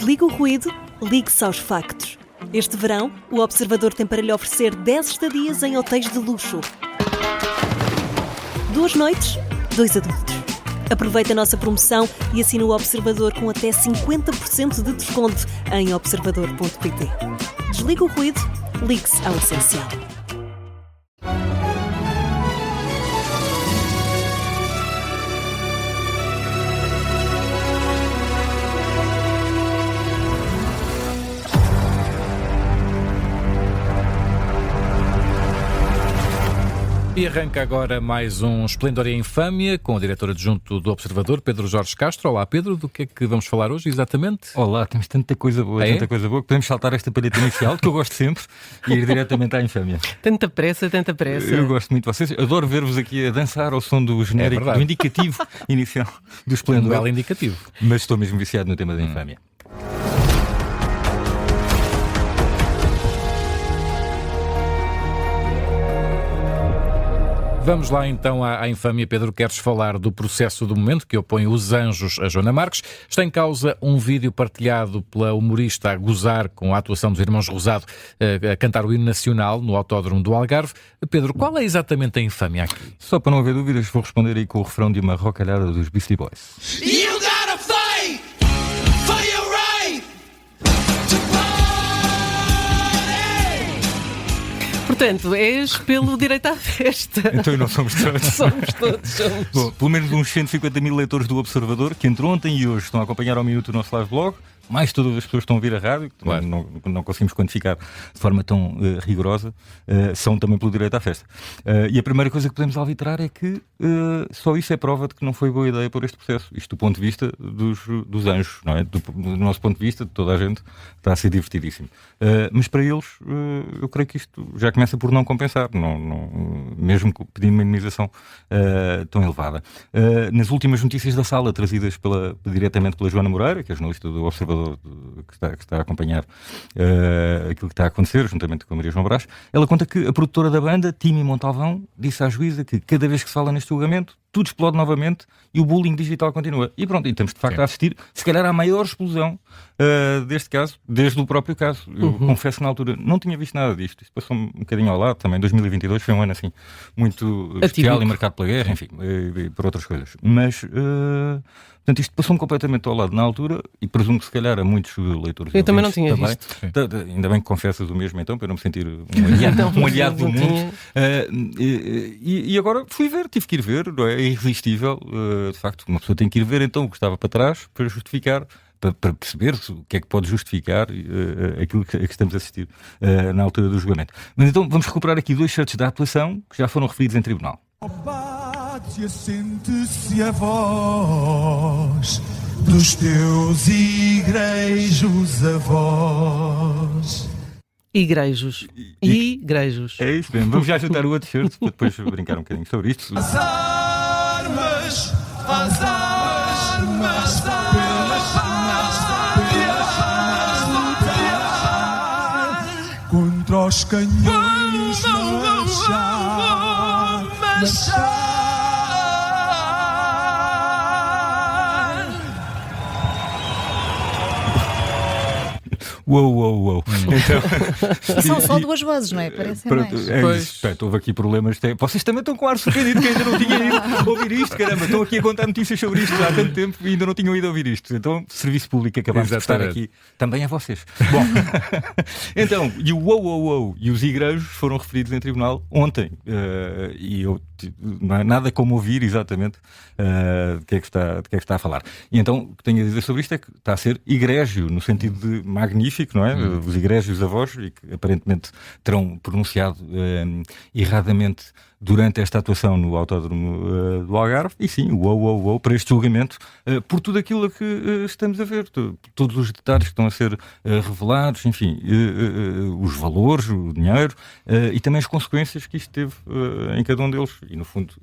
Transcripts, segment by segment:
Desliga o ruído, ligue-se aos factos. Este verão, o Observador tem para lhe oferecer 10 estadias em hotéis de luxo. 2 noites, 2 adultos. Aproveite a nossa promoção e assine o Observador com até 50% de desconto em observador.pt. Desliga o ruído, ligue-se ao essencial. E arranca agora mais um Esplendor e Infâmia com o diretor adjunto do Observador, Pedro Jorge Castro. Olá, Pedro, do que é que vamos falar hoje, exatamente? Olá, temos tanta coisa boa, que podemos saltar esta paleta inicial, que eu gosto sempre, e ir diretamente à infâmia. Tanta pressa, tanta pressa. Eu gosto muito de vocês, adoro ver-vos aqui a dançar ao som do genérico, do indicativo inicial do Esplendor. Um belo indicativo. Mas estou mesmo viciado no tema da infâmia. Vamos lá então à infâmia. Pedro, queres falar do processo do momento que opõe os anjos a Joana Marques? Está em causa um vídeo partilhado pela humorista a gozar com a atuação dos irmãos Rosado a cantar o hino nacional no Autódromo do Algarve. Pedro, qual é exatamente a infâmia aqui? Só para não haver dúvidas, vou responder aí com o refrão de uma rocalhada dos Beastie Boys. You gotta fight for your right to party. Portanto, és pelo direito à festa. Então não somos todos. Somos todos. Bom, pelo menos uns 150 mil leitores do Observador, que entre ontem e hoje estão a acompanhar ao minuto o nosso live blog, mais todas as pessoas que estão a ouvir a rádio, que claro, não conseguimos quantificar de forma tão rigorosa, são também pelo direito à festa. E a primeira coisa que podemos arbitrar é que só isso é prova de que não foi boa ideia por este processo. Isto do ponto de vista dos anjos, não é? Do nosso ponto de vista, de toda a gente, está a ser divertidíssimo. Mas para eles, eu creio que isto já começa por não compensar, mesmo pedindo uma indemnização tão elevada. Nas últimas notícias da sala, trazidas diretamente pela Joana Moreira, que é jornalista do Observador, que está a acompanhar aquilo que está a acontecer, juntamente com a Maria João Brás, ela conta que a produtora da banda, Timi Montalvão, disse à juíza que cada vez que se fala neste julgamento, tudo explode novamente e o bullying digital continua. E pronto, e estamos de facto a assistir, se calhar, à maior explosão deste caso, desde o próprio caso. Eu confesso que na altura não tinha visto nada disto. Isto passou um bocadinho ao lado também. 2022 foi um ano assim muito especial e marcado pela guerra, enfim, e por outras coisas. Mas, portanto, isto passou-me completamente ao lado na altura e presumo que se calhar a muitos leitores. Eu também não tinha visto. Ainda bem que confessas o mesmo então, para eu não me sentir um aliado do mundo. E agora fui ver, tive que ir ver, não é irresistível. De facto, uma pessoa tem que ir ver então o que estava para trás para justificar, para perceber o que é que pode justificar aquilo que estamos a assistir na altura do julgamento. Mas então vamos recuperar aqui 2 certos da atuação que já foram referidos em tribunal. Bate, sente-se a voz dos teus igrejos avós. Igrejos. Igrejos. É isso mesmo. Vamos já juntar o outro certo para depois brincar um bocadinho sobre isto. As armas, contra os canhões marchar. Uou. Então, são só 2 vozes, não é? Parecem mais. É isso. Portanto, houve aqui problemas. Vocês também estão com ar surpreendido que ainda não tinham ido ouvir isto. Caramba, estão aqui a contar notícias sobre isto há tanto tempo e ainda não tinham ido ouvir isto. Então, serviço público acabamos de estar aqui também a vocês. Bom, então, e o uou e os igrejos foram referidos em tribunal ontem. E eu não é nada como ouvir exatamente de que é que está a falar. E então, o que tenho a dizer sobre isto é que está a ser igrégio, no sentido de magnífico, não é? Os igrégios avós, e que aparentemente terão pronunciado erradamente durante esta atuação no Autódromo do Algarve. E sim, uou, para este julgamento, por tudo aquilo que estamos a ver, todos os detalhes que estão a ser revelados, enfim, os valores, o dinheiro, e também as consequências que isto teve em cada um deles. E no fundo,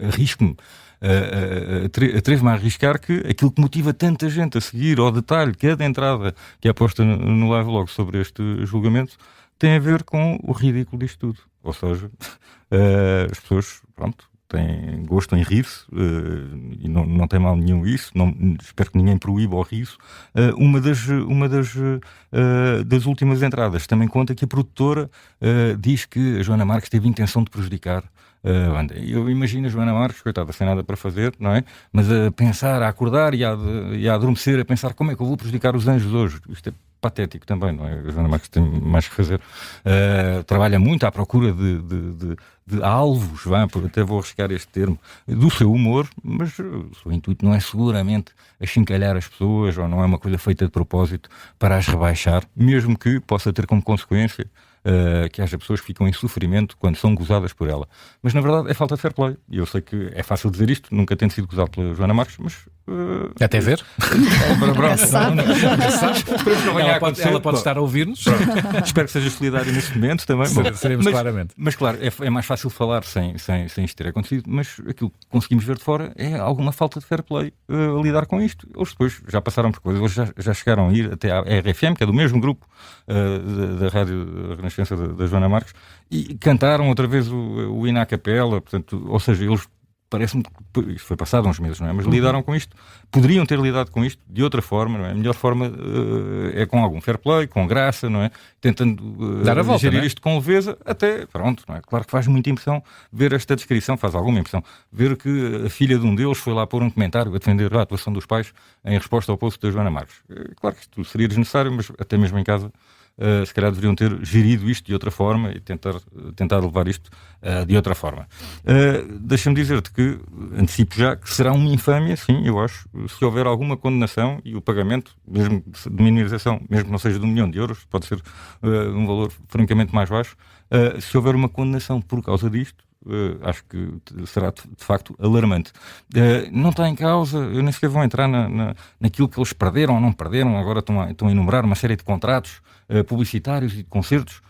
arrisco-me, atrevo-me a arriscar que aquilo que motiva tanta gente a seguir ao detalhe cada entrada que é posta no live blog sobre este julgamento tem a ver com o ridículo disto tudo. Ou seja, as pessoas, tem gosto em rir-se, e não tem mal nenhum isso, espero que ninguém proíba o riso. Uma das últimas entradas também conta que a produtora diz que a Joana Marques teve intenção de prejudicar a banda. Eu imagino a Joana Marques, coitada, sem nada para fazer, não é? Mas a pensar, a acordar e a adormecer, a pensar como é que eu vou prejudicar os anjos hoje. Isto é patético também, não é? A Joana Marques tem mais que fazer. Trabalha muito à procura de alvos, até vou arriscar este termo, do seu humor, mas o seu intuito não é seguramente achincalhar as pessoas, ou não é uma coisa feita de propósito para as rebaixar, mesmo que possa ter como consequência que haja pessoas que ficam em sofrimento quando são gozadas por ela. Mas na verdade é falta de fair play. E eu sei que é fácil dizer isto, nunca tendo sido gozado pela Joana Marques, mas... Até ver. Ela pode estar a ouvir-nos. Espero que seja solidário nesse momento também. Seremos claramente. Mas claro, é mais fácil falar sem isto ter acontecido, mas aquilo que conseguimos ver de fora é alguma falta de fair play a lidar com isto. Eles depois já passaram por coisas, eles já chegaram a ir até à RFM, que é do mesmo grupo da Rádio Renascença da Joana Marques, e cantaram outra vez o hino à capela, portanto, ou seja, eles parece-me que isto foi passado há uns meses, não é? Mas lidaram com isto, poderiam ter lidado com isto de outra forma, não é? A melhor forma é com algum fair play, com graça, não é? Tentando dar a volta, gerir não é? isto com leveza, até, pronto, não é? Claro que faz muita impressão ver esta descrição, faz alguma impressão, ver que a filha de um deles foi lá pôr um comentário a defender a atuação dos pais em resposta ao post da Joana Marques. Claro que isto seria desnecessário, mas até mesmo em casa se calhar deveriam ter gerido isto de outra forma e tentar levar isto de outra forma. Deixa-me dizer-te que antecipo já que será uma infâmia, sim, eu acho, se houver alguma condenação e o pagamento, mesmo de minimização, mesmo que não seja de 1 milhão de euros, pode ser um valor francamente mais baixo, se houver uma condenação por causa disto, acho que será de facto alarmante. Não está em causa, eu nem sequer vou entrar naquilo que eles perderam ou não perderam, agora estão a enumerar uma série de contratos publicitários e de concertos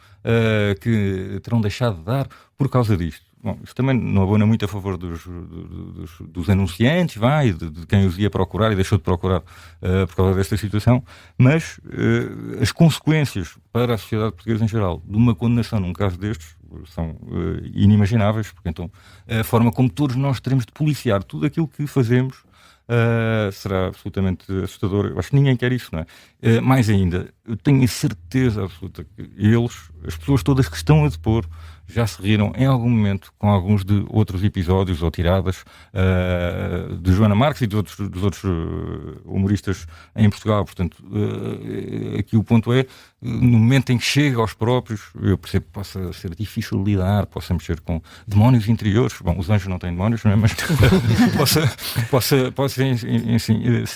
que terão deixado de dar por causa disto. Bom, isso também não abona muito a favor dos anunciantes, e de quem os ia procurar e deixou de procurar por causa desta situação, mas as consequências para a sociedade portuguesa em geral de uma condenação num caso destes são inimagináveis, porque então a forma como todos nós teremos de policiar tudo aquilo que fazemos será absolutamente assustador. Eu acho que ninguém quer isso, não é? Mais ainda, eu tenho a certeza absoluta que as pessoas todas que estão a depor, já se riram em algum momento com alguns de outros episódios ou tiradas de Joana Marques e dos outros humoristas em Portugal. Portanto, aqui o ponto é, no momento em que chega aos próprios, eu percebo que possa ser difícil de lidar, possa mexer com demónios interiores. Bom, os anjos não têm demónios, não é? Mas possa enfim,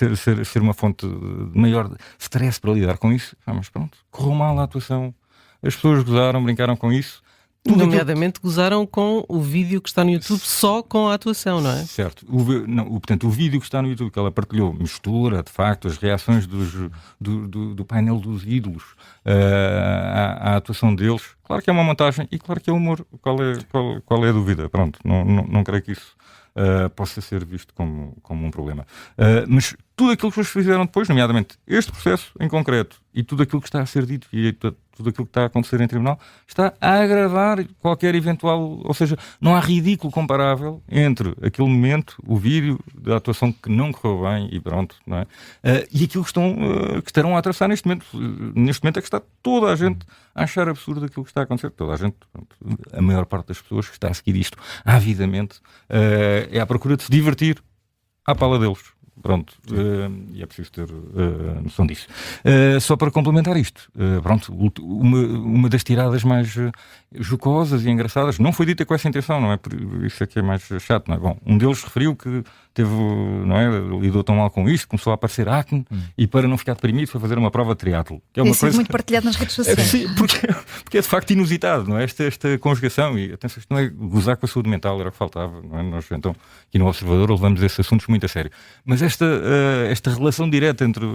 ser uma fonte de maior stress para lidar com isso. Mas pronto, correu mal a atuação. As pessoas gozaram, brincaram com isso. Nomeadamente gozaram com o vídeo que está no YouTube só com a atuação, não é? Certo. Portanto, o vídeo que está no YouTube, que ela partilhou, mistura, de facto, as reações do painel dos ídolos à atuação deles. Claro que é uma montagem e claro que é humor. Qual é a dúvida? Pronto, não creio que isso possa ser visto como um problema. Mas tudo aquilo que eles fizeram depois, nomeadamente este processo em concreto e tudo aquilo que está a ser dito e tudo aquilo que está a acontecer em tribunal, está a agravar qualquer eventual... Ou seja, não há ridículo comparável entre aquele momento, o vídeo da atuação que não correu bem e pronto, não é? E aquilo que estarão a atravessar neste momento. Neste momento é que está toda a gente a achar absurdo aquilo que está a acontecer. Toda a gente, pronto, a maior parte das pessoas que está a seguir isto avidamente, é à procura de se divertir à pala deles. Pronto, e é preciso ter noção disso. Só para complementar isto, pronto, uma das tiradas mais jocosas e engraçadas, não foi dita com essa intenção, não é? Por isso é que é mais chato, não é? Bom, um deles referiu que teve, não é? Lidou tão mal com isto, começou a aparecer acne e para não ficar deprimido foi fazer uma prova de triatlo. Que é uma coisa muito partilhado nas redes sociais. Sim, porque é de facto inusitado, não é? Esta conjugação, e atenção, isto não é gozar com a saúde mental, era o que faltava, não é? Nós então, aqui no Observador, levamos esses assuntos muito a sério. Mas esta relação direta entre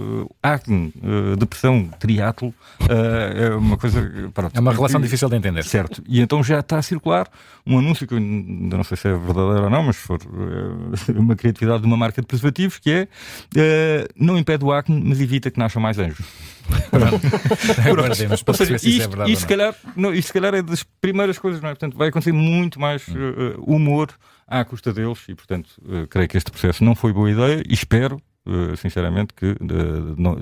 acne, depressão, triatlo, é uma coisa... Pronto, é uma relação difícil de entender. Certo. E então já está a circular um anúncio que eu ainda não sei se é verdadeiro ou não, mas se for uma criatividade de uma marca de preservativos, que é não impede o acne, mas evita que nasçam mais anjos. Aguardemos para perceber se isso é verdade isto se calhar é das primeiras coisas, não é? Portanto, vai acontecer muito mais humor à custa deles e, portanto, creio que este processo não foi boa ideia e espero, sinceramente, que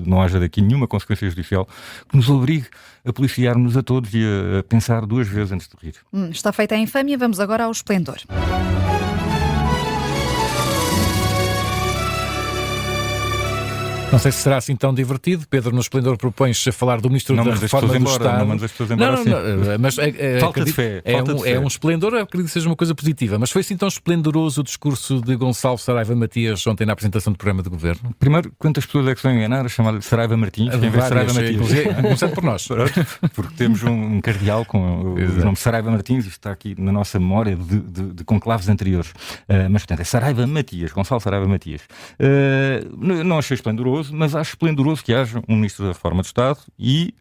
não haja daqui nenhuma consequência judicial que nos obrigue a policiar-nos a todos e a pensar 2 vezes antes de rir. Está feita a infâmia, vamos agora ao esplendor. Não sei se será assim tão divertido. Pedro, no Esplendor, propões a falar do Ministro da Reforma do Estado. Não mandas as pessoas embora assim. Mas Falta de fé. É um esplendor, eu acredito que seja uma coisa positiva. Mas foi assim tão esplendoroso o discurso de Gonçalo Saraiva Matias ontem na apresentação do programa de governo? Primeiro, quantas pessoas é que se vão enganar a chamar-lhe Saraiva Martins? Quem vê Saraiva Matias? Começando por nós. Porque temos um cardeal com o nome Saraiva Martins, isto está aqui na nossa memória de conclaves anteriores. Mas, portanto, é Saraiva Matias, Gonçalo Saraiva Matias. Não achei esplendoroso, mas acho esplendoroso que haja um Ministro da Reforma do Estado e,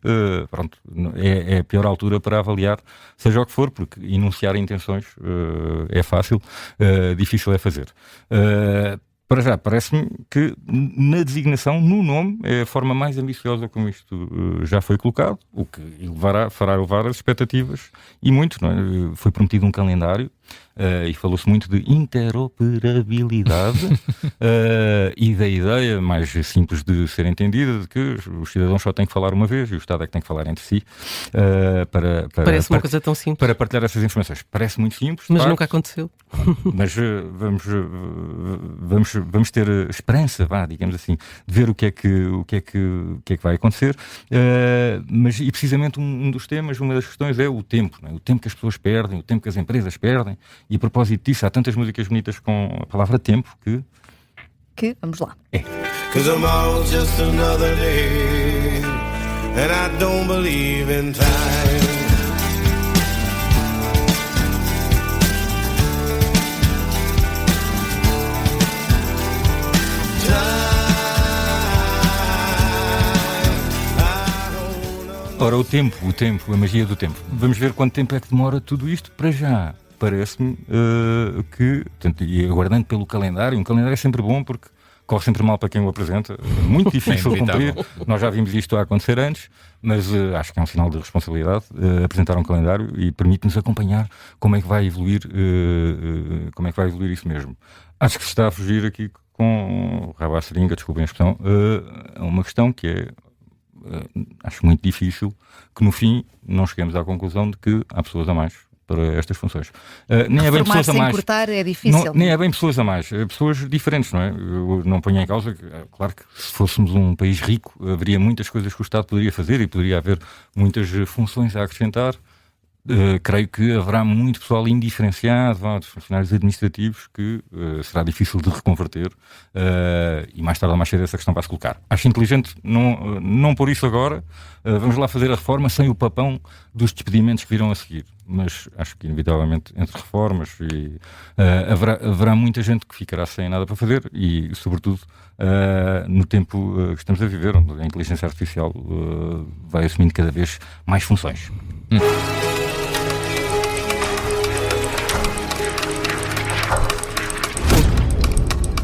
pronto, é a pior altura para avaliar, seja o que for, porque enunciar intenções é fácil, difícil é fazer. Para já, parece-me que na designação, no nome, é a forma mais ambiciosa como isto já foi colocado, o que fará elevar as expectativas e muito, não é? Foi prometido um calendário e falou-se muito de interoperabilidade e da ideia mais simples de ser entendida de que os cidadãos só têm que falar uma vez e o Estado é que tem que falar entre si Parece uma coisa tão simples. Para partilhar essas informações. Parece muito simples, mas nunca aconteceu. Mas vamos ter esperança, digamos assim, de ver o que é que vai acontecer. E precisamente um dos temas, uma das questões é o tempo, não é? O tempo que as pessoas perdem, o tempo que as empresas perdem. E a propósito disso, há tantas músicas bonitas com a palavra tempo que vamos lá. Cause I'm all just another day, and I don't believe in time. Ora, o tempo, a magia do tempo. Vamos ver quanto tempo é que demora tudo isto. Para já, parece-me que, portanto, e aguardando pelo calendário, um calendário é sempre bom porque corre sempre mal para quem o apresenta, é muito difícil cumprir. Nós já vimos isto a acontecer antes, mas acho que é um sinal de responsabilidade apresentar um calendário e permite-nos acompanhar como é que vai evoluir, isso mesmo. Acho que se está a fugir aqui com o rabo à seringa, desculpem a expressão, uma questão que é, acho muito difícil que no fim não cheguemos à conclusão de que há pessoas a mais para estas funções. Nem é bem pessoas a mais. Cortar é difícil. Nem é bem pessoas a mais, pessoas diferentes, não é? Eu não ponho em causa, claro que se fôssemos um país rico, haveria muitas coisas que o Estado poderia fazer e poderia haver muitas funções a acrescentar. Creio que haverá muito pessoal indiferenciado, dos funcionários administrativos, que será difícil de reconverter e mais tarde ou mais cedo essa questão vai se colocar. Acho inteligente não pôr isso agora, vamos lá fazer a reforma sem o papão dos despedimentos que virão a seguir, mas acho que inevitavelmente entre reformas haverá muita gente que ficará sem nada para fazer e sobretudo no tempo que estamos a viver, onde a inteligência artificial vai assumindo cada vez mais funções.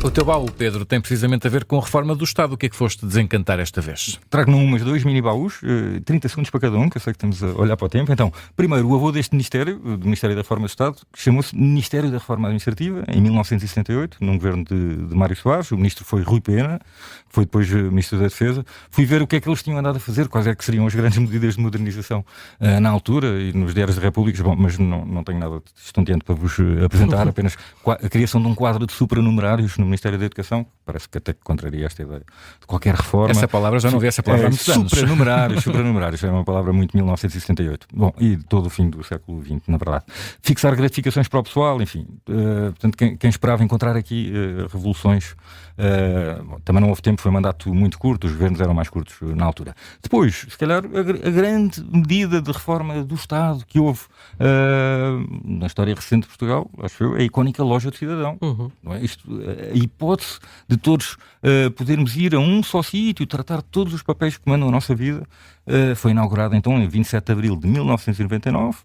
O teu baú, Pedro, tem precisamente a ver com a reforma do Estado. O que é que foste desencantar esta vez? Trago-me 2 mini baús, 30 segundos para cada um, que eu sei que estamos a olhar para o tempo. Então, primeiro, o avô deste Ministério, do Ministério da Reforma do Estado, chamou-se Ministério da Reforma Administrativa, em 1978, num governo de Mário Soares. O ministro foi Rui Pena, foi depois Ministro da Defesa. Fui ver o que é que eles tinham andado a fazer, quais é que seriam as grandes medidas de modernização na altura e nos diários da República. Bom, mas não tenho nada de estonteante para vos apresentar, apenas a criação de um quadro de supranumerários no Ministério da Educação, parece que até contraria esta ideia de qualquer reforma. Essa palavra, já não vi essa palavra há muitos anos. Supranumerários, é uma palavra muito de 1978. Bom, e de todo o fim do século XX, na verdade. Fixar gratificações para o pessoal, enfim. Portanto, quem esperava encontrar aqui revoluções, também não houve tempo, foi um mandato muito curto, os governos eram mais curtos na altura. Depois, se calhar, a grande medida de reforma do Estado que houve na história recente de Portugal, acho eu, é a icónica Loja do Cidadão. Não é? Isto, a hipótese de todos podermos ir a um só sítio, tratar todos os papéis que mandam a nossa vida, foi inaugurada então em 27 de abril de 1999.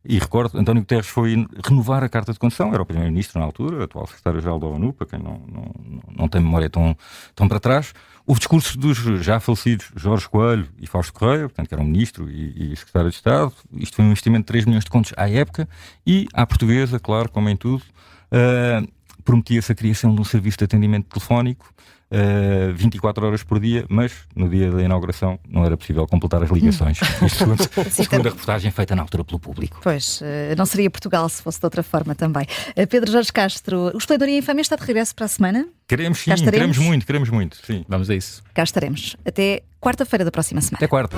E recordo, António Guterres foi renovar a Carta de Condução, era o primeiro-ministro na altura, atual secretário-geral da ONU, para quem não tem memória tão para trás. Houve discursos dos já falecidos Jorge Coelho e Fausto Correia, portanto, que era um ministro e secretário de Estado. Isto foi um investimento de 3 milhões de contos à época, e à portuguesa, claro, como em tudo, prometia-se a criação de um serviço de atendimento telefónico 24 horas por dia, mas no dia da inauguração não era possível completar as ligações. Isto segundo a reportagem feita na altura pelo Público. Pois, não seria Portugal se fosse de outra forma também. Pedro Jorge Castro, o Esplendor e a Infâmia está de regresso para a semana? Queremos sim, queremos muito, sim. Vamos a isso. Cá estaremos. Até quarta-feira da próxima semana. Até quarta.